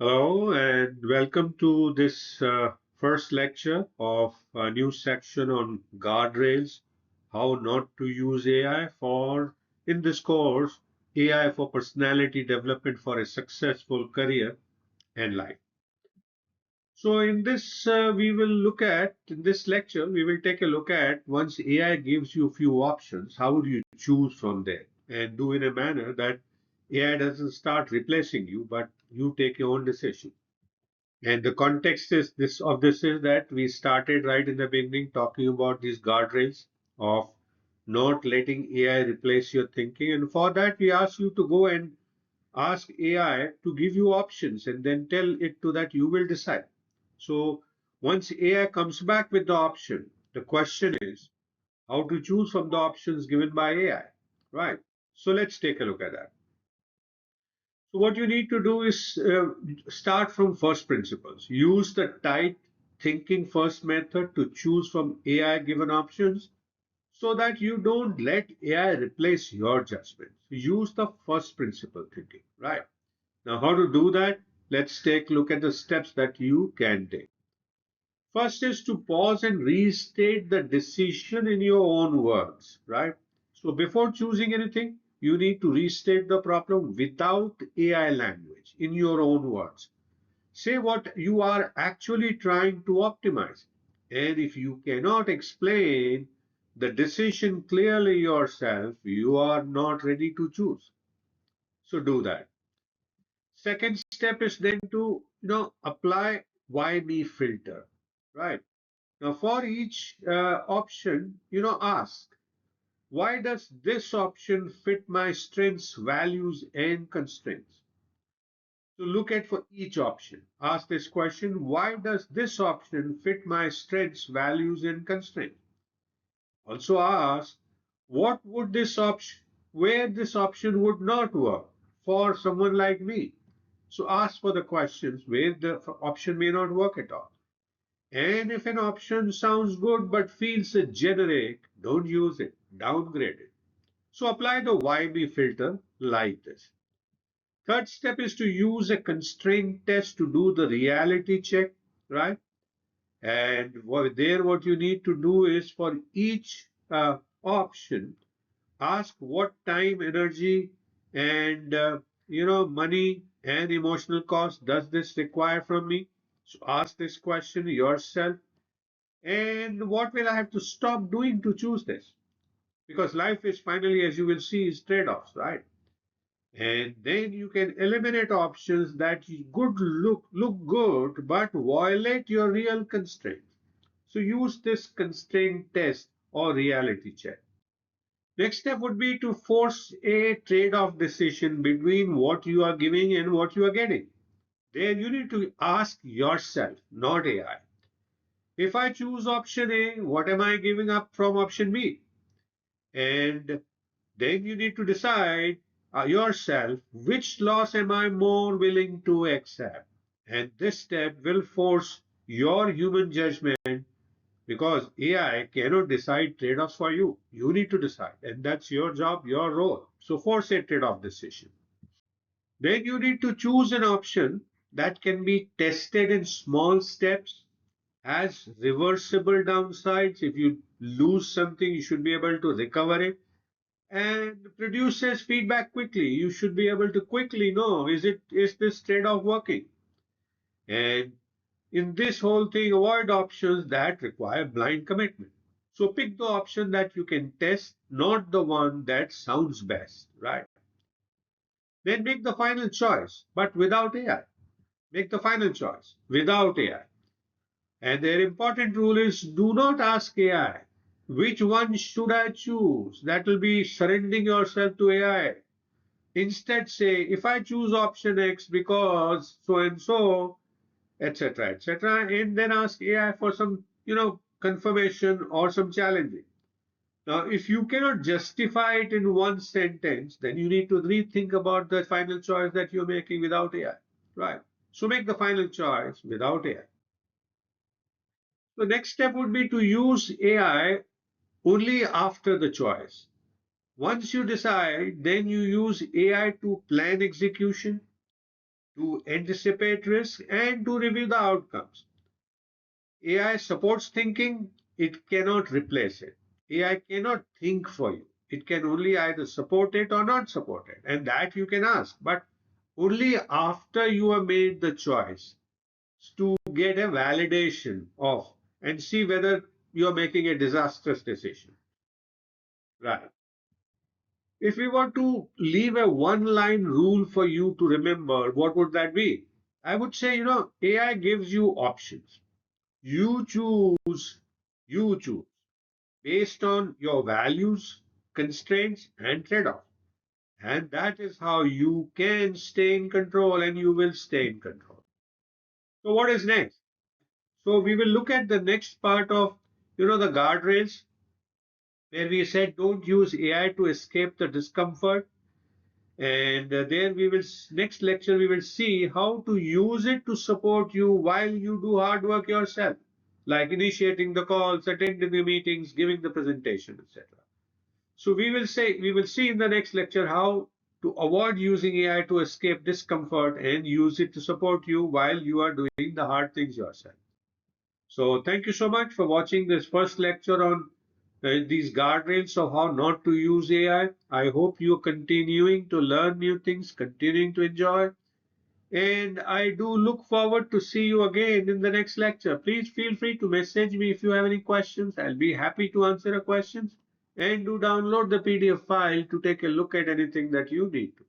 Hello, and welcome to this first lecture of a new section on guardrails, how not to use AI for, in this course, AI for personality development for a successful career and life. So in this, in this lecture, we will take a look at once AI gives you a few options, how do you choose from there and do in a manner that AI doesn't start replacing you, but you take your own decision. And the context is this of this is that we started right in the beginning talking about these guardrails of not letting AI replace your thinking. And for that, we ask you to go and ask AI to give you options and then tell it to that you will decide. So once AI comes back with the option, the question is how to choose from the options given by AI, right? So let's take a look at that. So what you need to do is start from first principles. Use the tight thinking first method to choose from AI given options so that you don't let AI replace your judgment. So use the first principle thinking, right? Now, how to do that? Let's take a look at the steps that you can take. First is to pause and restate the decision in your own words, right? So before choosing anything, you need to restate the problem without AI language in your own words. Say what you are actually trying to optimize. And if you cannot explain the decision clearly yourself, you are not ready to choose. So do that. Second step is then to apply why me filter, right? Now, for each option, ask, why does this option fit my strengths, values, and constraints? So look at for each option. Ask this question, why does this option fit my strengths, values, and constraints? Also ask, what would this option, where this option would not work for someone like me? So ask for the questions where the option may not work at all. And if an option sounds good but feels generic, don't use it, downgrade it. So apply the why me filter like this. Third step is to use a constraint test to do the reality check, right? And what you need to do is for each option, ask what time, energy, and money and emotional cost does this require from me? So ask this question yourself. And what will I have to stop doing to choose this? Because life is finally, as you will see, is trade-offs, right? And then you can eliminate options that look good but violate your real constraints. So use this constraint test or reality check. Next step would be to force a trade-off decision between what you are giving and what you are getting. Then you need to ask yourself, not AI. If I choose option A, what am I giving up from option B? And then you need to decide yourself which loss am I more willing to accept. And this step will force your human judgment because AI cannot decide trade offs for you. You need to decide, and that's your job, your role. So force a trade off decision. Then you need to choose an option that can be tested in small steps, has reversible downsides. If you lose something, you should be able to recover it and produces feedback quickly. You should be able to quickly know is this trade-off working? And in this whole thing, avoid options that require blind commitment. So pick the option that you can test, not the one that sounds best, right? Then make the final choice, but without AI. Make the final choice without AI. And their important rule is do not ask AI, which one should I choose? That will be surrendering yourself to AI. Instead, say, if I choose option X because so and so, etc., etc., and then ask AI for some, confirmation or some challenging. Now, if you cannot justify it in one sentence, then you need to rethink about the final choice that you're making without AI, right? So make the final choice without AI. The next step would be to use AI only after the choice. Once you decide, then you use AI to plan execution, to anticipate risk, and to review the outcomes. AI supports thinking, it cannot replace it. AI cannot think for you. It can only either support it or not support it. And that you can ask, but only after you have made the choice to get a validation of and see whether you're making a disastrous decision. Right. If we were to leave a one line rule for you to remember, what would that be? I would say, AI gives you options. You choose, you choose based on your values, constraints, and trade offs. And that is how you can stay in control and you will stay in control. So, what is next? So, we will look at the next part of, the guardrails, where we said don't use AI to escape the discomfort. And there we will, next lecture, we will see how to use it to support you while you do hard work yourself, like initiating the calls, attending the meetings, giving the presentation, etc. So we will see in the next lecture how to avoid using AI to escape discomfort and use it to support you while you are doing the hard things yourself. So thank you so much for watching this first lecture on these guardrails of how not to use AI. I hope you're continuing to learn new things, continuing to enjoy. And I do look forward to see you again in the next lecture. Please feel free to message me if you have any questions. I'll be happy to answer your questions. And do download the PDF file to take a look at anything that you need to.